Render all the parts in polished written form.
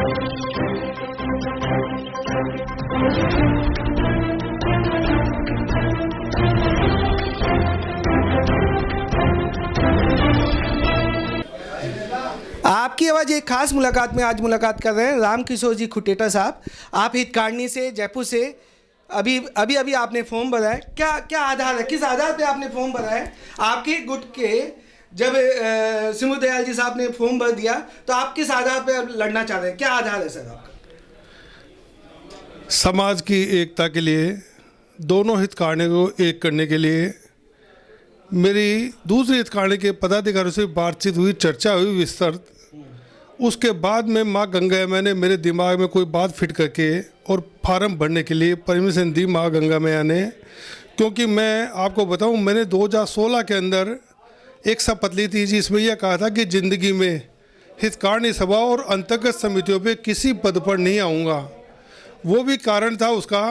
आपकी आवाज़ एक खास मुलाकात में आज मुलाकात कर रहे हैं रामकिशोर जी खुटेटा साहब। आप हितकार्नी से, जयपुर से अभी आपने फॉर्म भरा है। क्या आधार है, किस आधार पे आपने फॉर्म भरा है? आपके गुट के जब सिमू दयाल जी साहब ने फॉर्म भर दिया तो आप किस आधार पे लड़ना चाह रहे हैं, क्या आधार है सर आपका? समाज की एकता के लिए, दोनों हितकार्नी को एक करने के लिए मेरी दूसरे हितकार्नी के पदाधिकारियों से बातचीत हुई, चर्चा हुई विस्तृत। उसके बाद में माँ गंगा मैंने मेरे दिमाग में कोई बात फिट करके और फार्म भरने के लिए परमिशन दी माँ गंगा मैया ने। क्योंकि मैं आपको बताऊं, मैंने 2016 के अंदर एक शपथ ली थी जिसमें यह कहा था कि ज़िंदगी में हितकार्नी सभा और अंतर्गत समितियों पे किसी पद पर नहीं आऊँगा। वो भी कारण था उसका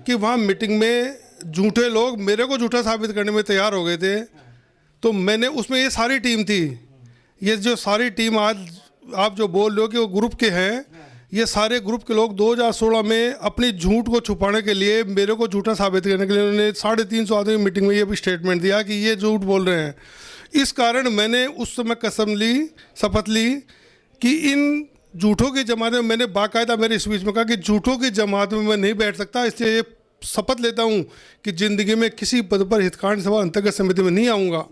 कि वहाँ मीटिंग में झूठे लोग मेरे को झूठा साबित करने में तैयार हो गए थे। तो मैंने उसमें ये सारी टीम थी, ये जो सारी टीम आज आप जो बोल रहे हो कि वो ग्रुप के हैं, ये सारे ग्रुप के लोग 2016 में अपनी झूठ को छुपाने के लिए, मेरे को झूठा साबित करने के लिए उन्होंने 350 आदमी मीटिंग में ये भी स्टेटमेंट दिया कि ये झूठ बोल रहे हैं। इस कारण मैंने उस समय शपथ ली कि इन झूठों की जमात में, मैंने बाकायदा मेरे स्पीच में कहा कि झूठों की जमात में मैं नहीं बैठ सकता, इसलिए ये शपथ लेता हूँ कि ज़िंदगी में किसी पद पर हितकार्नी सभा अंतर्गत समिति में नहीं आऊँगा।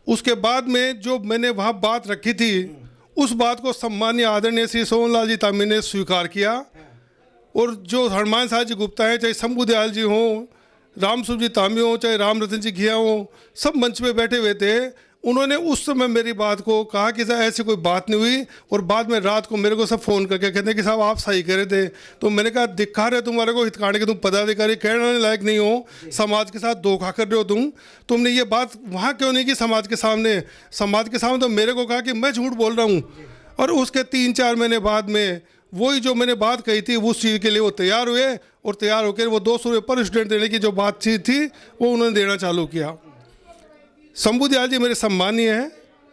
उसके बाद में जो मैंने वहाँ बात रखी थी, उस बात को सम्मानीय आदरणीय श्री सोहनलाल जी तामी ने स्वीकार किया। और जो हनुमान साहब जी गुप्ता हैं, चाहे शंभू दयाल जी हों, रामसूर जी तामी हों, चाहे राम रतन जी घिया हों, सब मंच पे बैठे हुए थे। उन्होंने उस समय मेरी बात को कहा कि सर ऐसी कोई बात नहीं हुई। और बाद में रात को मेरे को सब फ़ोन करके कहते हैं कि साहब आप सही कह रहे थे। तो मैंने कहा दिखा रहे तुम्हारे को हितकार्नी के तुम पदाधिकारी कहने लायक नहीं हो, समाज के साथ धोखा कर रहे हो तुमने ये बात वहाँ क्यों नहीं की समाज के सामने? समाज के सामने तो मेरे को कहा कि मैं झूठ बोल रहा हूँ। और उसके 3-4 महीने बाद में वही जो मैंने बात कही थी उस चीज़ के लिए वो तैयार हुए और तैयार होकर वो 200 रुपये पर स्टूडेंट देने की जो बातचीत थी वो उन्होंने देना चालू किया। शंभू दयाल जी मेरे सम्मानीय हैं।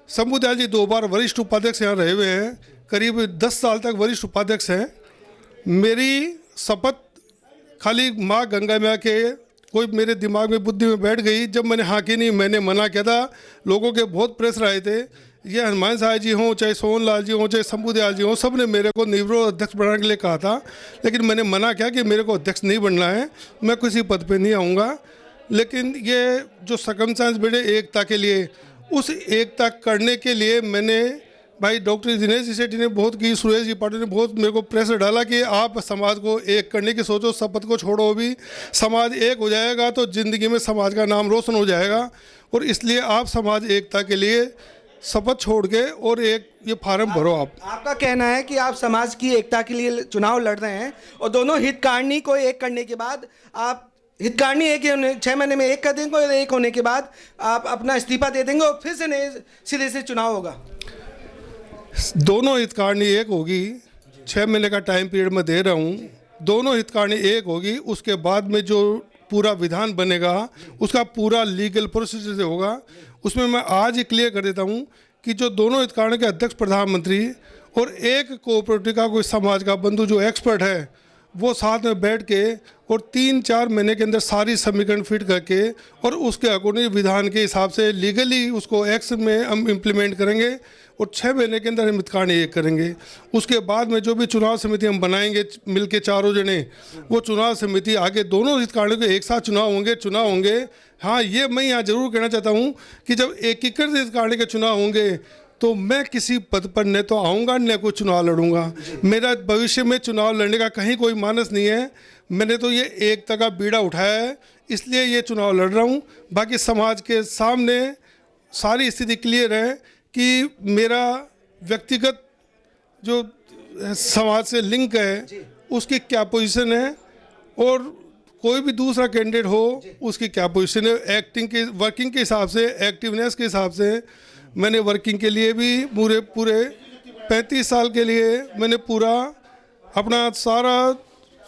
शंभू दयाल जी 2 बार वरिष्ठ उपाध्यक्ष यहाँ रहे हुए हैं, करीब 10 साल तक वरिष्ठ उपाध्यक्ष हैं। मेरी शपथ खाली माँ गंगा मैया के कोई मेरे दिमाग में बुद्धि में बैठ गई। जब मैंने हाँ की नहीं, मैंने मना किया था। लोगों के बहुत प्रेशर आए थे, ये हनुमान साहब जी हों, चाहे सोहनलाल जी हों, चाहे शंभू दयाल जी हों, सब ने मेरे को निवृत्त अध्यक्ष बनाने के लिए कहा था। लेकिन मैंने मना किया कि मेरे को अध्यक्ष नहीं बनना है, मैं किसी पद पे नहीं आऊँगा। लेकिन ये जो सर्कमस्टेंस मिले एकता के लिए, उस एकता करने के लिए मैंने भाई डॉक्टर दिनेश जी सेठी ने बहुत की, सुरेश जी पाटिल ने बहुत मेरे को प्रेशर डाला कि आप समाज को एक करने की सोचो, शपथ को छोड़ो। अभी समाज एक हो जाएगा तो ज़िंदगी में समाज का नाम रोशन हो जाएगा। और इसलिए आप समाज एकता के लिए शपथ छोड़ के और एक ये फार्म भरो। आपका कहना है कि आप समाज की एकता के लिए चुनाव लड़ रहे हैं और दोनों हितकार्नी को एक करने के बाद आप हितकार्नी एक 6 महीने में एक कर देंगे और एक होने के बाद आप अपना इस्तीफा दे देंगे और फिर से नए सिरे से चुनाव होगा। दोनों हितकार्नी एक होगी, 6 महीने का टाइम पीरियड मैं दे रहा हूँ। दोनों हितकार्नी एक होगी, उसके बाद में जो पूरा विधान बनेगा उसका पूरा लीगल प्रोसीजर से होगा। उसमें मैं आज ही क्लियर कर देता हूँ कि जो दोनों हितकार्नी के अध्यक्ष प्रधानमंत्री और एक कोऑपरेटिव का कोई समाज का बंधु जो एक्सपर्ट है, वो साथ में बैठ के और 3-4 महीने के अंदर सारी समीकरण फिट करके और उसके अकॉर्डिंग विधान के हिसाब से लीगली उसको एक्शन में हम इम्प्लीमेंट करेंगे और 6 महीने के अंदर हम हितकार्नी एक करेंगे। उसके बाद में जो भी चुनाव समिति हम बनाएंगे मिलके चारों जने, वो चुनाव समिति आगे दोनों हितकार्नी के एक साथ चुनाव होंगे। हाँ, ये मैं यहाँ जरूर कहना चाहता हूँ कि जब एकीकृत हितकार्नी के चुनाव होंगे तो मैं किसी पद पर न तो आऊँगा न कोई चुनाव लड़ूंगा। मेरा भविष्य में चुनाव लड़ने का कहीं कोई मानस नहीं है। मैंने तो ये एकता का बीड़ा उठाया है, इसलिए ये चुनाव लड़ रहा हूँ। बाकी समाज के सामने सारी स्थिति क्लियर है कि मेरा व्यक्तिगत जो समाज से लिंक है उसकी क्या पोजीशन है और कोई भी दूसरा कैंडिडेट हो उसकी क्या पोजीशन है। वर्किंग के हिसाब से, एक्टिवनेस के हिसाब से मैंने वर्किंग के लिए भी पूरे 35 साल के लिए मैंने पूरा अपना सारा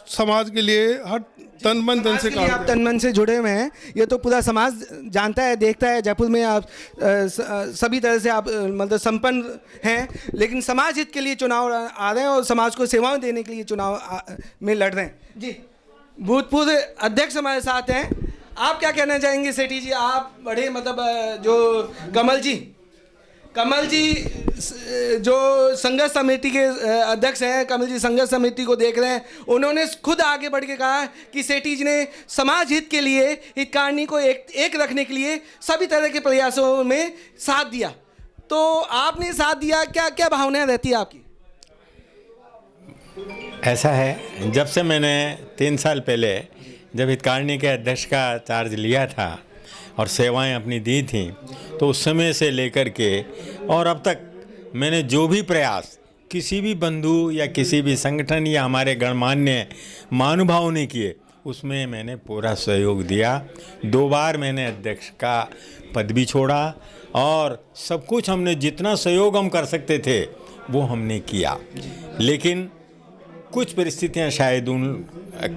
समाज के लिए हर तन मन धन से समाज के लिए काम आप तन मन से जुड़े हुए हैं, ये तो पूरा समाज जानता है, देखता है। जयपुर में आप सभी तरह से आप मतलब संपन्न हैं, लेकिन समाज हित के लिए चुनाव आ रहे हैं और समाज को सेवाएं देने के लिए चुनाव में लड़ रहे हैं। जी, भूतपूर्व अध्यक्ष हमारे साथ हैं, आप क्या कहना चाहेंगे सेठी जी? आप बड़े मतलब जो कमल जी जो संघर्ष समिति के अध्यक्ष हैं, कमल जी संघर्ष समिति को देख रहे हैं, उन्होंने खुद आगे बढ़ के कहा कि सेठी जी ने समाज हित के लिए, हितकारिणी को एक रखने के लिए सभी तरह के प्रयासों में साथ दिया। तो आपने साथ दिया, क्या क्या भावनाएं रहती है आपकी? ऐसा है, जब से मैंने 3 साल पहले जब हितकारिणी के अध्यक्ष का चार्ज लिया था और सेवाएं अपनी दी थी, तो उस समय से लेकर के और अब तक मैंने जो भी प्रयास किसी भी बंधु या किसी भी संगठन या हमारे गणमान्य महानुभावों ने किए, उसमें मैंने पूरा सहयोग दिया। 2 बार मैंने अध्यक्ष का पद भी छोड़ा और सब कुछ हमने जितना सहयोग हम कर सकते थे वो हमने किया। लेकिन कुछ परिस्थितियां शायद उन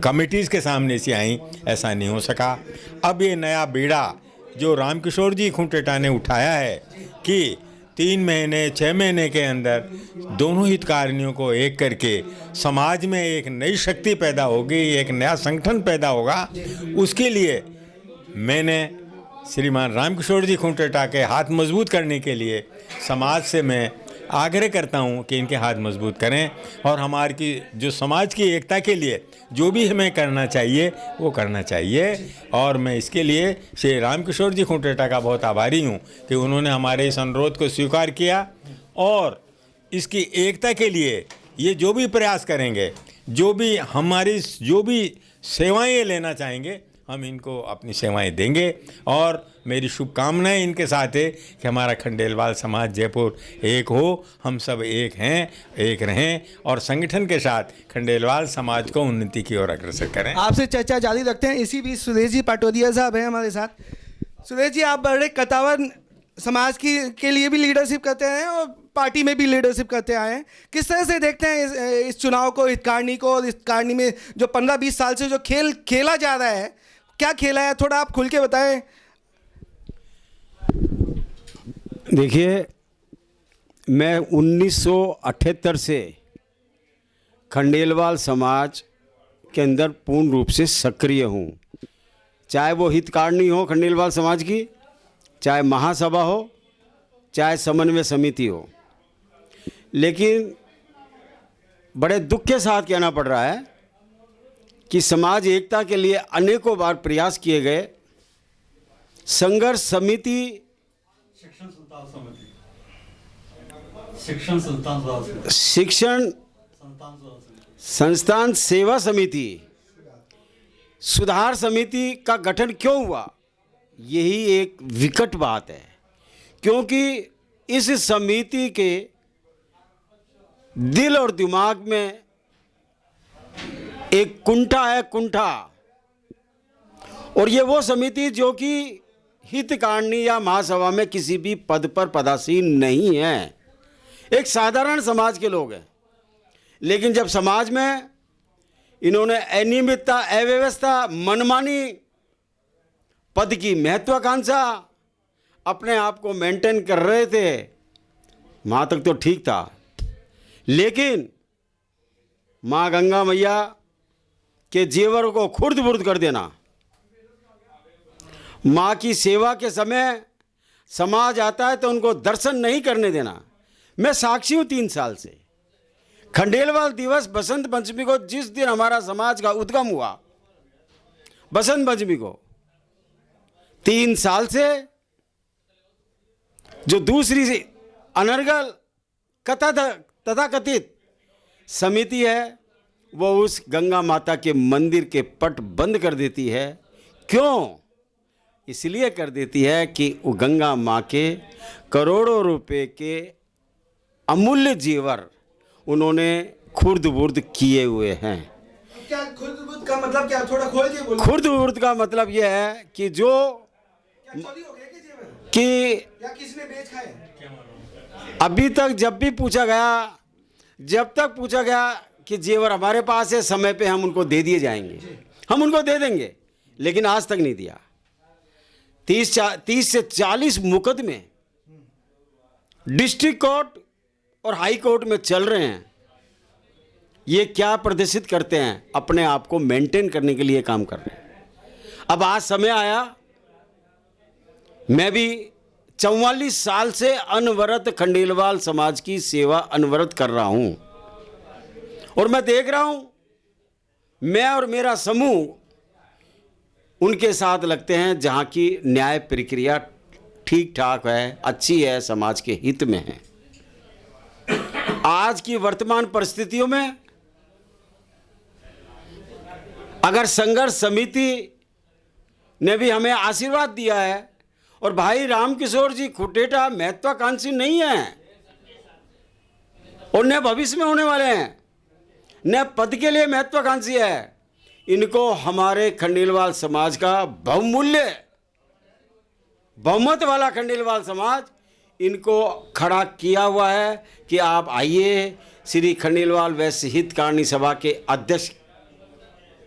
कमिटीज़ के सामने से आई, ऐसा नहीं हो सका। अब ये नया बीड़ा जो रामकिशोर जी खुंटेटा ने उठाया है कि 3 महीने 6 महीने के अंदर दोनों हितकारिणियों को एक करके समाज में एक नई शक्ति पैदा होगी, एक नया संगठन पैदा होगा, उसके लिए मैंने श्रीमान रामकिशोर जी खुंटेटा के हाथ मजबूत करने के लिए समाज से मैं आग्रह करता हूं कि इनके हाथ मजबूत करें और हमारी की जो समाज की एकता के लिए जो भी हमें करना चाहिए वो करना चाहिए। और मैं इसके लिए श्री रामकिशोर जी खुंटेटा का बहुत आभारी हूं कि उन्होंने हमारे इस अनुरोध को स्वीकार किया और इसकी एकता के लिए ये जो भी प्रयास करेंगे, जो भी सेवाएं लेना चाहेंगे, हम इनको अपनी सेवाएं देंगे। और मेरी शुभकामनाएं इनके साथ है कि हमारा खंडेलवाल समाज जयपुर एक हो, हम सब एक हैं, एक रहें और संगठन के साथ खंडेलवाल समाज को उन्नति की ओर अग्रसर करें। आपसे चर्चा जारी रखते हैं। इसी बीच सुरेश जी पाटोदिया साहब हैं हमारे साथ। सुरेश जी, आप बड़े कतावर समाज के लिए भी लीडरशिप करते हैं और पार्टी में भी लीडरशिप करते आए हैं। किस तरह से देखते हैं इस चुनाव को, हितकारिणी को, और हितकारिणी में जो 15-20 साल से जो खेल खेला जा रहा है, क्या खेला है, थोड़ा आप खुल के बताएं। देखिए, मैं 1978 से खंडेलवाल समाज के अंदर पूर्ण रूप से सक्रिय हूँ। चाहे वो हितकारिणी हो खंडेलवाल समाज की, चाहे महासभा हो, चाहे समन्वय समिति हो। लेकिन बड़े दुख के साथ कहना पड़ रहा है कि समाज एकता के लिए अनेकों बार प्रयास किए गए। संघर्ष समिति, शिक्षण संस्थान सेवा समिति, सुधार समिति का गठन क्यों हुआ, यही एक विकट बात है। क्योंकि इस समिति के दिल और दिमाग में एक कुंठा है, कुंठा। और ये वो समिति जो कि हितकारिणी या महासभा में किसी भी पद पर पदासीन नहीं है, एक साधारण समाज के लोग हैं। लेकिन जब समाज में इन्होंने अनियमितता, अव्यवस्था, मनमानी, पद की महत्वाकांक्षा, अपने आप को मेंटेन कर रहे थे, वहाँ तक तो ठीक था। लेकिन माँ गंगा मैया के जेवर को खुर्द बुर्द कर देना, माँ की सेवा के समय समाज आता है तो उनको दर्शन नहीं करने देना। मैं साक्षी हूँ 3 साल से। खंडेलवाल दिवस बसंत पंचमी को, जिस दिन हमारा समाज का उद्गम हुआ, बसंत पंचमी को, 3 साल से जो दूसरी अनर्गल तथाकथित समिति है, वो उस गंगा माता के मंदिर के पट बंद कर देती है। क्यों? इसलिए कर देती है कि वो गंगा माँ के करोड़ों रुपए के अमूल्य जेवर उन्होंने खुर्द बुर्द किए हुए हैं। क्या खुर्द बुर्द का मतलब क्या, थोड़ा खोल के बोलो। खुर्द बुर्द का मतलब यह है कि जो क्या चोरी हो गया जेवर, कि या किसने बेच खाए? अभी तक जब तक पूछा गया कि जेवर हमारे पास है, समय पे हम उनको दे दिए जाएंगे, हम उनको दे देंगे, लेकिन आज तक नहीं दिया। 30 से 40 मुकदमे डिस्ट्रिक्ट कोर्ट और हाई कोर्ट में चल रहे हैं। ये क्या प्रदर्शित करते हैं? अपने आप को मेंटेन करने के लिए काम कर रहे हैं। अब आज समय आया, मैं भी 44 साल से अनवरत खंडेलवाल समाज की सेवा अनवरत कर रहा हूं, और मैं देख रहा हूं मैं और मेरा समूह उनके साथ लगते हैं जहां की न्याय प्रक्रिया ठीक ठाक है, अच्छी है, समाज के हित में है। आज की वर्तमान परिस्थितियों में अगर संघर्ष समिति ने भी हमें आशीर्वाद दिया है, और भाई रामकिशोर जी खुटेटा महत्वाकांक्षी नहीं है और न भविष्य में होने वाले हैं, न पद के लिए महत्वाकांक्षी है। इनको हमारे खंडेलवाल समाज का बहुमूल्य बहुमत वाला खंडेलवाल समाज इनको खड़ा किया हुआ है कि आप आइए, श्री खंडेलवाल वैश्य हितकारिणी सभा के अध्यक्ष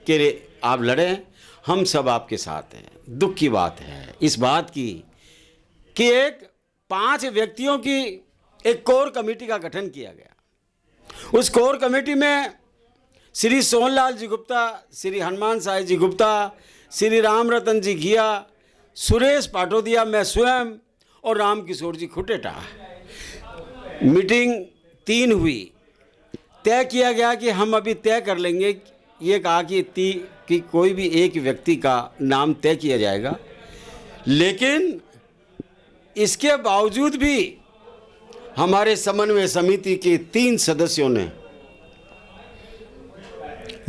के लिए आप लड़ें, हम सब आपके साथ हैं। दुख की बात है इस बात की कि एक 5 व्यक्तियों की एक कोर कमेटी का गठन किया गया। उस कोर कमेटी में श्री सोहनलाल जी गुप्ता, श्री हनुमान साई जी गुप्ता, श्री राम रतन जी घिया, सुरेश पाटोदिया, मैं स्वयं और रामकिशोर जी खुटेटा। मीटिंग 3 हुई। तय किया गया कि हम अभी तय कर लेंगे, ये कहा कि कोई भी एक व्यक्ति का नाम तय किया जाएगा, लेकिन इसके बावजूद भी हमारे समन्वय समिति के 3 सदस्यों ने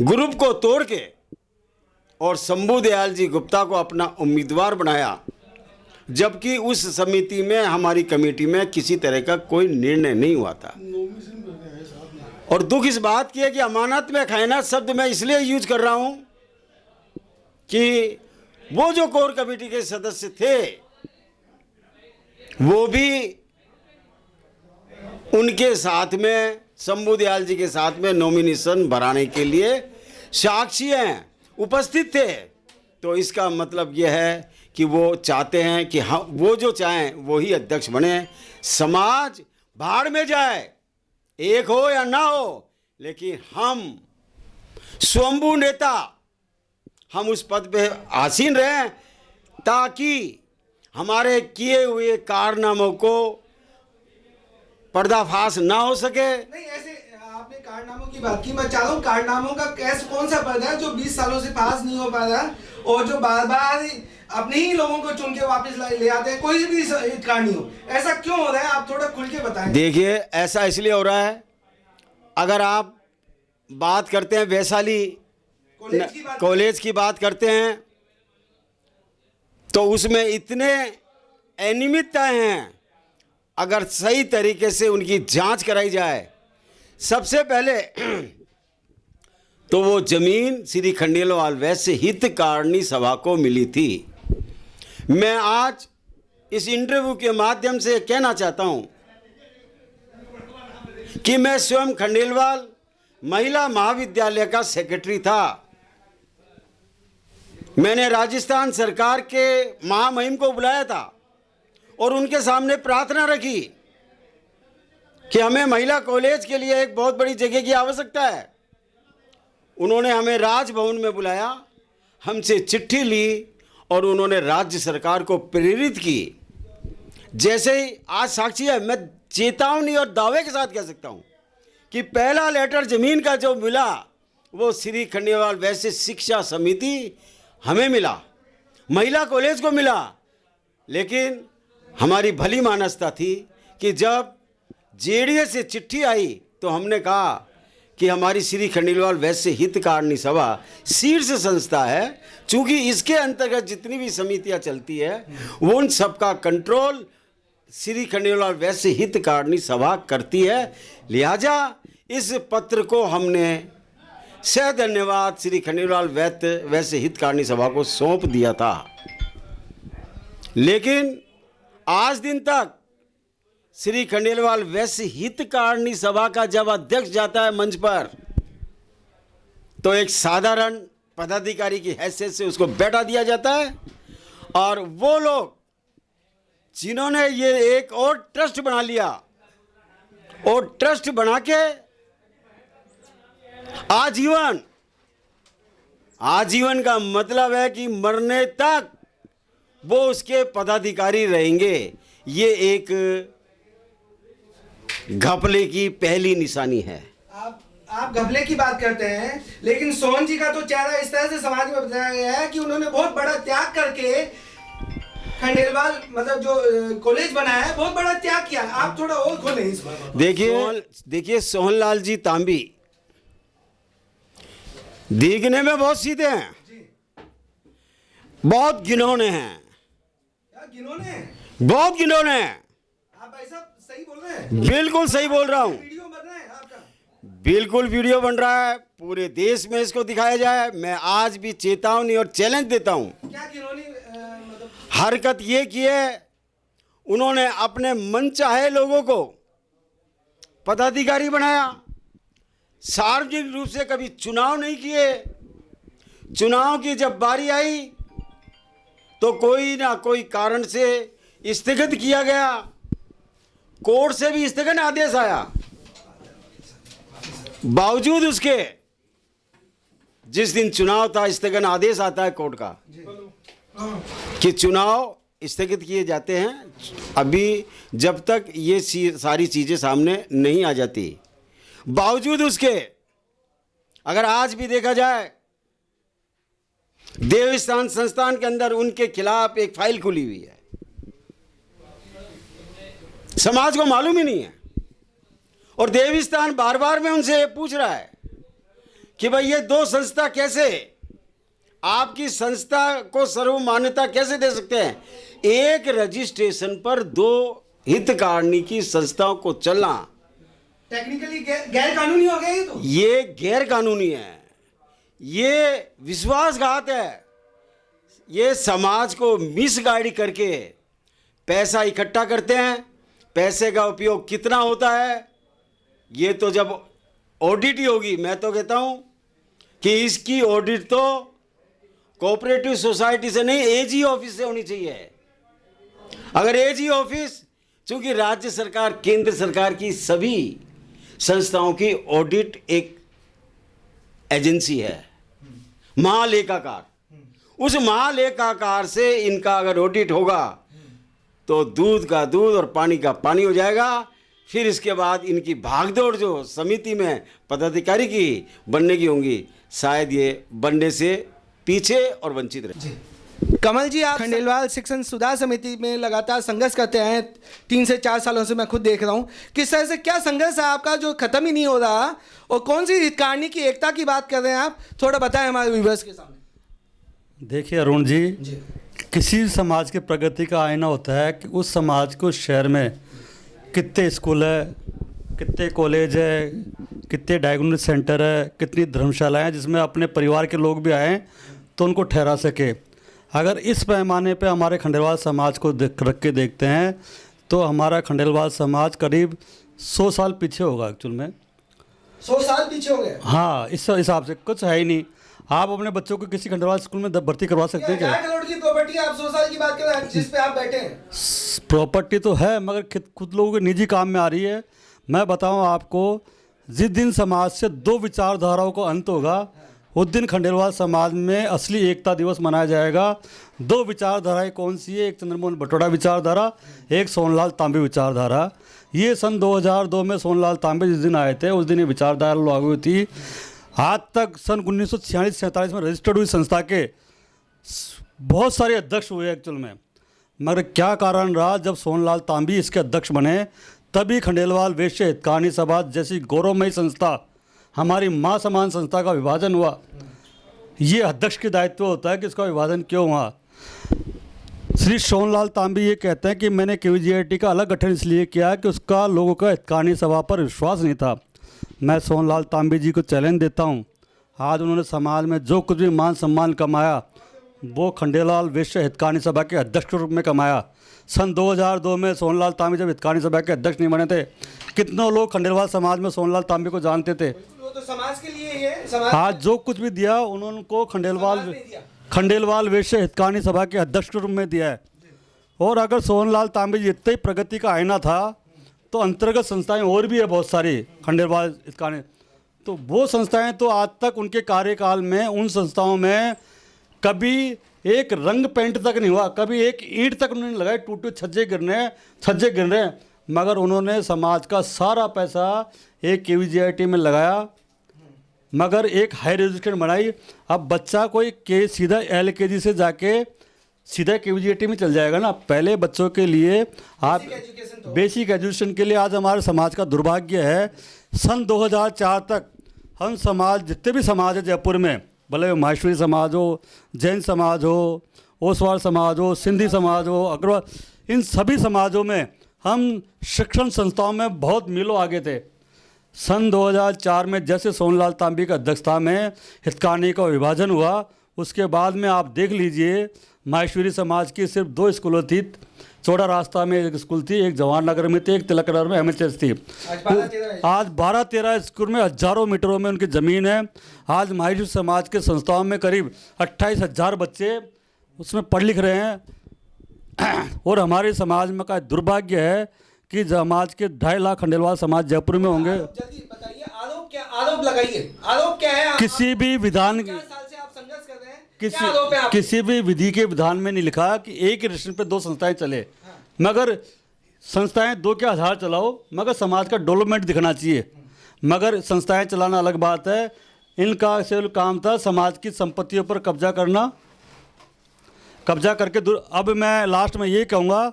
ग्रुप को तोड़ के और शंभू दयाल जी गुप्ता को अपना उम्मीदवार बनाया, जबकि उस समिति में हमारी कमेटी में किसी तरह का कोई निर्णय नहीं हुआ था। और दुख इस बात की है कि अमानत में खयानत शब्द मैं इसलिए यूज कर रहा हूं कि वो जो कोर कमेटी के सदस्य थे वो भी उनके साथ में, शंभू दयाल जी के साथ में नॉमिनेशन भराने के लिए साक्षी हैं, उपस्थित थे। तो इसका मतलब यह है कि वो चाहते हैं कि हम वो जो चाहें वो ही अध्यक्ष बने। समाज भाड़ में जाए, एक हो या ना हो, लेकिन हम स्वयंभू नेता हम उस पद पे आसीन रहें ताकि हमारे किए हुए कारनामों को पर्दाफाश ना हो सके। नहीं, ऐसे आपने कारनामों की बात की, मैं चाह रहा हूँ कारनामों का कैसे कौन सा पर्दा है जो 20 सालों से पास नहीं हो पा रहा और जो बार बार अपने ही लोगों को चुन के वापस ले आते हैं, कोई भी हितकारिणी हो, ऐसा क्यों हो रहा है? आप थोड़ा खुल के बताएं। देखिए, ऐसा इसलिए हो रहा है, अगर आप बात करते हैं वैशाली कॉलेज की बात करते हैं तो उसमें इतने अनियमितताएं हैं। अगर सही तरीके से उनकी जांच कराई जाए, सबसे पहले तो वो जमीन श्री खंडेलवाल वैश्य हितकारिणी सभा को मिली थी। मैं आज इस इंटरव्यू के माध्यम से कहना चाहता हूं कि मैं स्वयं खंडेलवाल महिला महाविद्यालय का सेक्रेटरी था। मैंने राजस्थान सरकार के महामहिम को बुलाया था और उनके सामने प्रार्थना रखी कि हमें महिला कॉलेज के लिए एक बहुत बड़ी जगह की आवश्यकता है। उन्होंने हमें राजभवन में बुलाया, हमसे चिट्ठी ली और उन्होंने राज्य सरकार को प्रेरित की। जैसे ही आज साक्षी है, मैं चेतावनी और दावे के साथ कह सकता हूं कि पहला लेटर जमीन का जो मिला वो श्री खंडेलवाल वैश्य शिक्षा समिति हमें मिला, महिला कॉलेज को मिला। लेकिन हमारी भली मानसता थी कि जब जेडीएस से चिट्ठी आई तो हमने कहा कि हमारी श्री खंडेलवाल वैश्य हितकारिणी सभा शीर्ष संस्था है, चूंकि इसके अंतर्गत जितनी भी समितियां चलती है वो उन सबका कंट्रोल श्री खंडेलवाल वैश्य हितकारिणी सभा करती है। लिहाजा इस पत्र को हमने सह धन्यवाद श्री खंडेलवाल वैश्य हितकारिणी सभा को सौंप दिया था। लेकिन आज दिन तक श्री खंडेलवाल वैश्य हितकारिणी सभा का जब अध्यक्ष जाता है मंच पर तो एक साधारण पदाधिकारी की हैसियत से उसको बैठा दिया जाता है, और वो लोग जिन्होंने ये एक और ट्रस्ट बना लिया, और ट्रस्ट बना के आजीवन का मतलब है कि मरने तक वो उसके पदाधिकारी रहेंगे। ये एक घपले की पहली निशानी है। आप घपले की बात करते हैं, लेकिन सोहन जी का तो चेहरा इस तरह से समाज में बताया गया है कि उन्होंने बहुत बड़ा त्याग करके खंडेलवाल मतलब जो कॉलेज बनाया है, बहुत बड़ा त्याग किया। आप थोड़ा और खोलें इस बात। देखिए सोहनलाल जी तांबी दिखने में बहुत सीधे हैं, बहुत घिनौने हैं, बहुत घिनौने हैं। आप ऐसा सही बोल रहे हैं? बिल्कुल सही बोल रहा हूं। वीडियो बन रहा है आपका? बिल्कुल वीडियो बन रहा है, पूरे देश में इसको दिखाया जाए। मैं आज भी चेतावनी और चैलेंज देता हूं। क्या घिनौनी मतलब हरकत ये की है, उन्होंने अपने मनचाहे लोगों को पदाधिकारी बनाया, सार्वजनिक रूप से कभी चुनाव नहीं किए। चुनाव की जब बारी आई तो कोई ना कोई कारण से स्थगित किया गया, कोर्ट से भी स्थगन आदेश आया। बावजूद उसके जिस दिन चुनाव था, स्थगन आदेश आता है कोर्ट का कि चुनाव स्थगित किए जाते हैं अभी जब तक ये सारी चीज़ें सामने नहीं आ जाती। बावजूद उसके अगर आज भी देखा जाए, देवस्थान संस्थान के अंदर उनके खिलाफ एक फाइल खुली हुई है। समाज को मालूम ही नहीं है, और देवस्थान बार बार में उनसे पूछ रहा है कि भाई ये दो संस्था कैसे, आपकी संस्था को सर्व मान्यता कैसे दे सकते हैं? एक रजिस्ट्रेशन पर दो हितकारिणी की संस्थाओं को चलना टेक्निकली गैर कानूनी हो गया। ये गैर कानूनी है, ये विश्वासघात है, ये समाज को मिसगाइड करके पैसा इकट्ठा करते हैं। पैसे का उपयोग कितना होता है ये तो जब ऑडिट ही होगी, मैं तो कहता हूं कि इसकी ऑडिट तो कोऑपरेटिव सोसाइटी से नहीं, एजी ऑफिस से होनी चाहिए। अगर एजी ऑफिस, चूंकि राज्य सरकार केंद्र सरकार की सभी संस्थाओं की ऑडिट एक एजेंसी है, महालेखाकार, उस महालेखाकार से इनका अगर ऑडिट होगा तो दूध का दूध और पानी का पानी हो जाएगा। फिर इसके बाद इनकी भागदौड़ जो समिति में पदाधिकारी की बनने की होंगी, शायद ये बनने से पीछे और वंचित रहे। कमल जी, आप खंडेलवाल शिक्षण सुधार समिति में लगातार संघर्ष करते हैं, 3 से 4 सालों से मैं खुद देख रहा हूँ। किस तरह से क्या संघर्ष है आपका जो खत्म ही नहीं हो रहा, और कौन सी हितकारिणी की एकता की बात कर रहे हैं आप, थोड़ा बताएं हमारे व्यूअर्स के सामने। देखिए अरुण जी, किसी समाज की प्रगति का आईना होता है कि उस समाज को शहर में कितने स्कूल है, कितने कॉलेज है, कितने डायग्नोस्टिक सेंटर है, कितनी धर्मशालाएं हैं जिसमें अपने परिवार के लोग भी आएँ तो उनको ठहरा सके। अगर इस पैमाने पे हमारे खंडेलवाल समाज को रख के देखते हैं तो हमारा खंडेलवाल समाज करीब 100 साल पीछे होगा एक्चुअल में। 100 साल पीछे हो गए? हाँ, इस हिसाब से कुछ है ही नहीं। आप अपने बच्चों को किसी खंडेलवाल स्कूल में भर्ती करवा सकते हैं क्या? 4 करोड़ की प्रॉपर्टी आप 100 साल की बात कर रहे हैं जिस पे आप बैठे हैं। प्रॉपर्टी तो है मगर खुद लोगों के निजी काम में आ रही है। मैं बताऊं आपको, जिस दिन समाज से 2 विचारधाराओं का अंत होगा उस दिन खंडेलवाल समाज में असली एकता दिवस मनाया जाएगा। 2 विचारधाराएं कौन सी है? एक चंद्रमोहन बटोड़ा विचारधारा, एक सोहनलाल तांबे विचारधारा। ये सन 2002 में सोहनलाल तांबे जिस दिन आए थे उस दिन ये विचारधारा लागू हुई थी। आज तक सन 1946-47 में रजिस्टर्ड हुई संस्था के बहुत सारे अध्यक्ष हुए एक्चुअल में, मगर क्या कारण रहा? जब सोहनलाल तांबी इसके अध्यक्ष बने तभी खंडेलवाल वैश्य हितकारिणी सभा जैसी गौरवमयी संस्था, हमारी माँ समान संस्था का विभाजन हुआ। ये अध्यक्ष के दायित्व होता है कि इसका विभाजन क्यों हुआ। श्री सोहनलाल तांबी ये कहते हैं कि मैंने KVGIT का अलग गठन इसलिए किया कि उसका लोगों का हितकारिणी सभा पर विश्वास नहीं था। मैं सोहनलाल तांबी जी को चैलेंज देता हूँ, आज उन्होंने समाज में जो कुछ भी मान सम्मान कमाया वो खंडेलवाल वैश्य हितकारिणी सभा के अध्यक्ष के रूप में कमाया। सन 2002 में सोनलाल तांबे जब हितकार्नी सभा के अध्यक्ष नहीं बने थे, कितने लोग खंडेलवाल समाज में सोनलाल तांबे को जानते थे। वो तो समाज के लिए ही है, समाज आज जो कुछ भी दिया उन्होंने को खंडेलवाल वैश्य हितकार्नी सभा के अध्यक्ष के रूप में दिया है। और अगर सोनलाल तांबे जी इतने ही प्रगति का आईना था तो अंतर्गत संस्थाएं और भी है बहुत सारी खंडेलवाल हितकार्नी, तो वो संस्थाएं तो आज तक उनके कार्यकाल में उन संस्थाओं में कभी एक रंग पेंट तक नहीं हुआ, कभी एक ईंट तक उन्होंने लगाई, टूटे छज्जे गिर रहे हैं, मगर उन्होंने समाज का सारा पैसा एक KVGIT में लगाया, मगर एक हायर एजुकेशन बनाई। अब बच्चा कोई सीधा LKG से जाके सीधा KVGIT में चल जाएगा ना। पहले बच्चों के लिए आप बेसिक एजुकेशन के लिए आज हमारे समाज का दुर्भाग्य है, सन 2004 तक हम समाज जितने भी समाज है जयपुर में, भले माहेश्वरी समाज हो, जैन समाज हो, ओसवाल समाज हो, सिंधी समाज हो, अग्रवाल, इन सभी समाजों में हम शिक्षण संस्थाओं में बहुत मीलों आगे थे। सन 2004 में जैसे सोनलाल तांबे की अध्यक्षता में हितकार्नी का विभाजन हुआ, उसके बाद में आप देख लीजिए माहेश्वरी समाज की सिर्फ 2 स्कूलों थी। चौड़ा रास्ता में एक स्कूल थी, एक जवाहर नगर में थी, एक तिलक नगर में MHS थी। आज 12-13 स्कूल में हजारों मीटरों में उनकी ज़मीन है। आज माहेश्वरी समाज के संस्थाओं में करीब 28,000 बच्चे उसमें पढ़ लिख रहे हैं। और हमारे समाज में का दुर्भाग्य है कि समाज के 2.5 लाख खंडेलवाल समाज जयपुर में होंगे। जल्दी बताइए, आरोप लगाइए, आरोप क्या है? किसी भी विधान 4 साल से आप संघर्ष कर रहे हैं, क्या आरोप है आप? किसी भी विधि के विधान में नहीं लिखा कि एक ही रजिस्ट्रेशन पे 2 संस्थाएं चले, मगर संस्थाएं 2 के आधार चलाओ, मगर समाज का डेवलपमेंट दिखना चाहिए। मगर संस्थाएं चलाना अलग बात है, इनका सिर्फ काम था समाज की संपत्तियों पर कब्जा करना, कब्जा करके अब मैं लास्ट में ये कहूँगा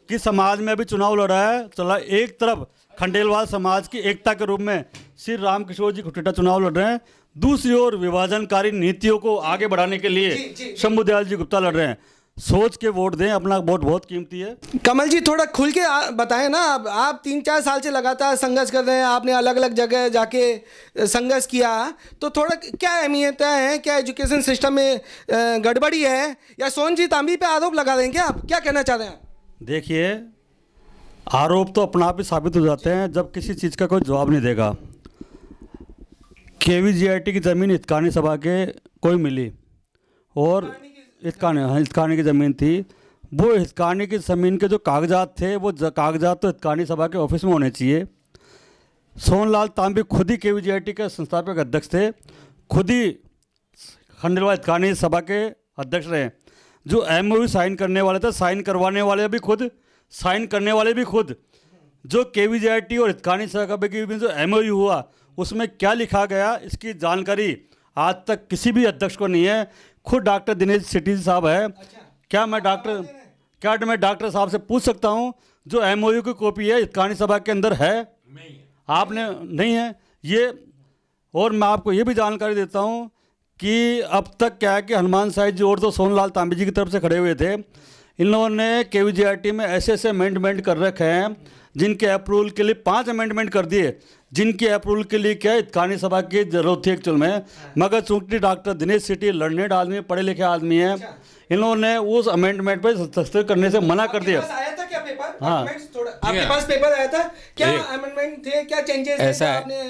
कि समाज में अभी चुनाव लड़ा है, चला एक तरफ खंडेलवाल समाज की एकता के रूप में श्री रामकिशोर जी खुटेटा चुनाव लड़ रहे हैं, दूसरी ओर विभाजनकारी नीतियों को आगे बढ़ाने के लिए शंभुदयाल जी गुप्ता लड़ रहे हैं। सोच के वोट दें, अपना वोट बहुत कीमती है। कमल जी थोड़ा खुल के बताएं ना, आप 3-4 साल से लगातार संघर्ष कर रहे हैं, आपने अलग अलग जगह जाके संघर्ष किया, तो थोड़ा क्या अहमियतें हैं, क्या एजुकेशन सिस्टम में गड़बड़ी है, या सोन जी तांबे पे आरोप लगा रहे हैं, क्या आप क्या कहना चाह रहे हैं? देखिए, आरोप तो अपना आप ही साबित हो जाते हैं जब किसी चीज़ का कोई जवाब नहीं देगा। KVGIT की ज़मीन हितकार्नी सभा के कोई मिली, और हितकार्नी की ज़मीन थी, वो हितकार्नी की ज़मीन के जो कागजात थे वो कागजात तो हितकार्नी सभा के ऑफिस में होने चाहिए। सोनलाल तांबे खुद ही KVGIT के संस्थापक अध्यक्ष थे, खुद ही खंडेलवाल हितकार्नी सभा के अध्यक्ष रहे। जो MOU साइन करने वाले थे, साइन करवाने वाले भी खुद, साइन करने वाले भी खुद। जो KVGIT और हितकार्नी सभा के बीच जो MOU हुआ उसमें क्या लिखा गया, इसकी जानकारी आज तक किसी भी अध्यक्ष को नहीं है। खुद डॉक्टर दिनेश सेठी साहब है। क्या मैं डॉक्टर साहब से पूछ सकता हूं जो MOU की कॉपी है हितकार्नी सभा के अंदर है? आपने नहीं है ये। और मैं आपको ये भी जानकारी देता हूं कि अब तक क्या है कि हनुमान साहिब जी और तो सोनलाल तांबे जी की तरफ से खड़े हुए थे, इन्होंने KVGIT में ऐसे अमेंडमेंट कर रखे हैं जिनके अप्रूवल के लिए 5 अमेंडमेंट कर दिए, जिनके अप्रूवल के लिए क्या हितकार्नी सभा की जरूरत थी एक्चुअल में, मगर चूंकि डॉक्टर दिनेश सेठी लर्नेड आदमी, पढ़े लिखे आदमी है, इन्होंने उस अमेंडमेंट पर हस्ताक्षर करने से मना कर दिया। आया था क्या पेपर? हाँ, आपके पास पेपर आया था क्या? अमेंडमेंट थे क्या, चेंजेस थे, ऐसा आपने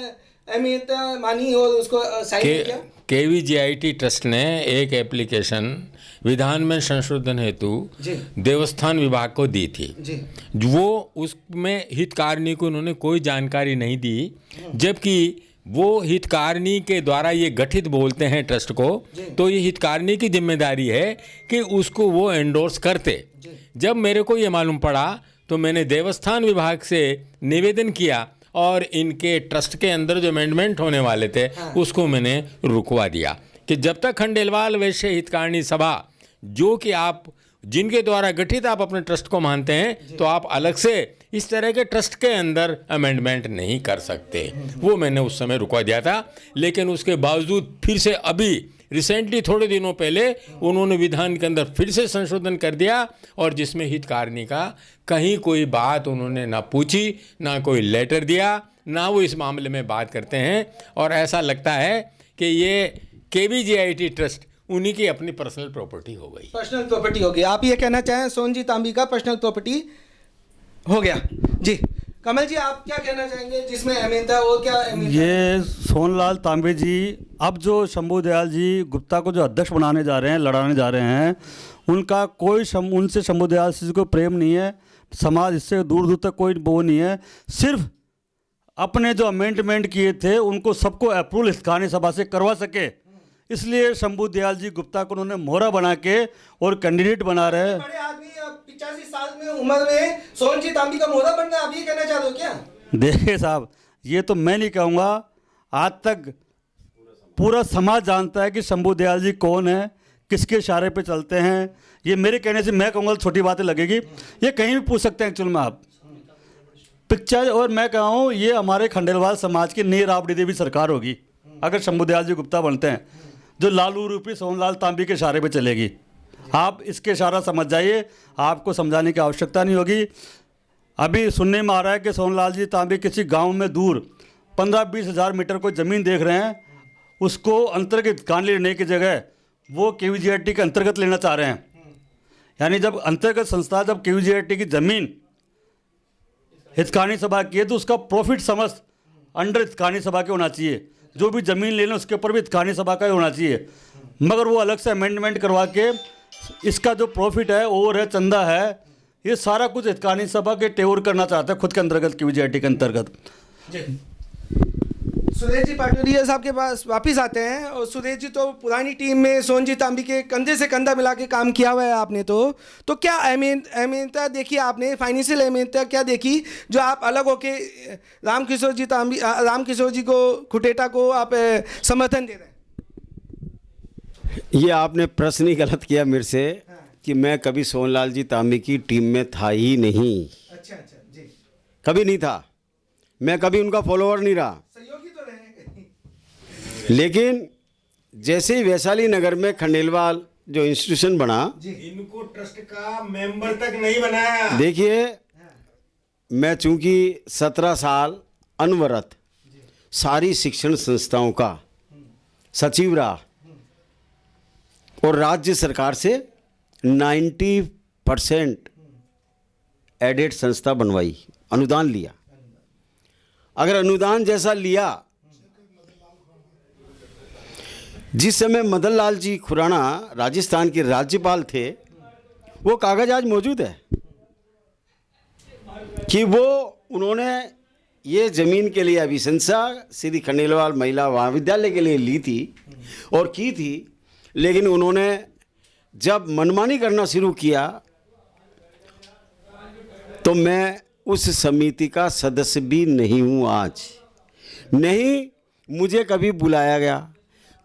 अहमियत मानी और उसको साइन किया? KVGIT ट्रस्ट ने एक एप्लीकेशन विधान में संशोधन हेतु देवस्थान विभाग को दी थी जी। वो उसमें हितकार्नी को उन्होंने कोई जानकारी नहीं दी, जबकि वो हितकार्नी के द्वारा ये गठित बोलते हैं ट्रस्ट को, तो ये हितकार्नी की जिम्मेदारी है कि उसको वो एंडोर्स करते। जब मेरे को ये मालूम पड़ा तो मैंने देवस्थान विभाग से निवेदन किया और इनके ट्रस्ट के अंदर जो अमेंडमेंट होने वाले थे उसको मैंने रुकवा दिया कि जब तक खंडेलवाल वैश्य हितकार्नी सभा जो कि आप जिनके द्वारा गठित आप अपने ट्रस्ट को मानते हैं, तो आप अलग से इस तरह के ट्रस्ट के अंदर अमेंडमेंट नहीं कर सकते। वो मैंने उस समय रुकवा दिया था, लेकिन उसके बावजूद फिर से अभी रिसेंटली थोड़े दिनों पहले उन्होंने विधान के अंदर फिर से संशोधन कर दिया, और जिसमें हितकार्नी का कहीं कोई बात उन्होंने ना पूछी, ना कोई लेटर दिया, ना वो इस मामले में बात करते हैं। और ऐसा लगता है कि ये KVGIT ट्रस्ट उन्हीं की अपनी पर्सनल प्रॉपर्टी हो गई। पर्सनल प्रॉपर्टी हो गई, आप ये कहना चाहें सोनजी तांबी का पर्सनल प्रॉपर्टी हो गया। जी कमल जी, आप क्या कहना चाहेंगे जिसमें अहमियत है और क्या अहमियत है? ये सोनलाल तांबे जी अब जो शंभू दयाल जी गुप्ता को जो अध्यक्ष बनाने जा रहे हैं, लड़ाने जा रहे हैं, उनका कोई उनसे शंभू दयाल जी को प्रेम नहीं है, समाज इससे दूर दूर तक कोई वो नहीं है। सिर्फ अपने जो अमेंडमेंट किए थे उनको सबको अप्रूवल स्थानीय सभा से करवा सके, इसलिए शंभू दयाल जी गुप्ता को उन्होंने मोहरा बना के और कैंडिडेट बना रहे हैं। बड़े आदमी 85 साल में उम्र में सोनजी तांबी का मोहरा बन गया, आप ये कहना चाह रहे हो क्या? देखिए साहब, ये तो मैं नहीं कहूँगा, आज तक पूरा समाज जानता है कि शंभू दयाल जी कौन है, किसके इशारे पे चलते हैं। ये मेरे कहने से मैं कहूँगा छोटी बातें लगेगी, ये कहीं भी पूछ सकते हैं एक्चुअल में आप पिक्चर। और मैं कहा हूँ ये हमारे खंडेलवाल समाज की नई राबड़ी देवी सरकार होगी अगर शंभू दयाल जी गुप्ता बनते हैं, जो लालू रूपी सोनलाल तांबी के इशारे पे चलेगी। आप इसके इशारा समझ जाइए, आपको समझाने की आवश्यकता नहीं होगी। अभी सुनने में आ रहा है कि सोनलाल जी तांबी किसी गांव में दूर 15-20 हज़ार मीटर को ज़मीन देख रहे हैं, उसको अंतर्गत कान लेने की जगह वो केवीजीआरटी के अंतर्गत लेना चाह रहे हैं। यानी जब अंतर्गत संस्था जब केवीजीआरटी की ज़मीन हितकानी सभा की है तो उसका प्रॉफिट समस्त अंडर हितकानी सभा के होना चाहिए। जो भी ज़मीन ले लें उसके ऊपर भी हितकानी सभा का ही होना चाहिए, मगर वो अलग से अमेंडमेंट करवा के इसका जो प्रॉफिट है, ओवर है, चंदा है, ये सारा कुछ हितकानी सभा के टेवर करना चाहता है खुद के अंतर्गत, केवीजीआरटी के अंतर्गत। सुरेश जी पाटोरिया साहब के पास वापस आते हैं। और सुरेश जी तो पुरानी टीम में सोनजी तांबी के कंधे से कंधा मिला के काम किया हुआ है आपने, तो क्या अहमियत देखी आपने, फाइनेंशियल अहमियत क्या देखी जो आप अलग होके रामकिशोर जी को खुटेटा को आप समर्थन दे रहे हैं? ये आपने प्रश्न ही गलत किया मेरे से कि मैं कभी सोनलाल जी तांबी की टीम में था ही नहीं। अच्छा जी, कभी नहीं था, मैं कभी उनका फॉलोअर नहीं रहा। सहयोगी तो रहे। लेकिन जैसे ही वैशाली नगर में खंडेलवाल जो इंस्टीट्यूशन बना, इनको ट्रस्ट का मेंबर तक नहीं बनाया। देखिए मैं चूंकि 17 साल अनवरत सारी शिक्षण संस्थाओं का सचिव रहा और राज्य सरकार से 90% एडेड संस्था बनवाई, अनुदान लिया। अगर अनुदान जैसा लिया, जिस समय मदन लाल जी खुराना राजस्थान के राज्यपाल थे, वो कागज आज मौजूद है कि वो उन्होंने ये ज़मीन के लिए अभिशंसा श्री खंडेलवाल महिला महाविद्यालय के लिए ली थी और की थी, लेकिन उन्होंने जब मनमानी करना शुरू किया तो मैं उस समिति का सदस्य भी नहीं हूँ आज। नहीं मुझे कभी बुलाया गया।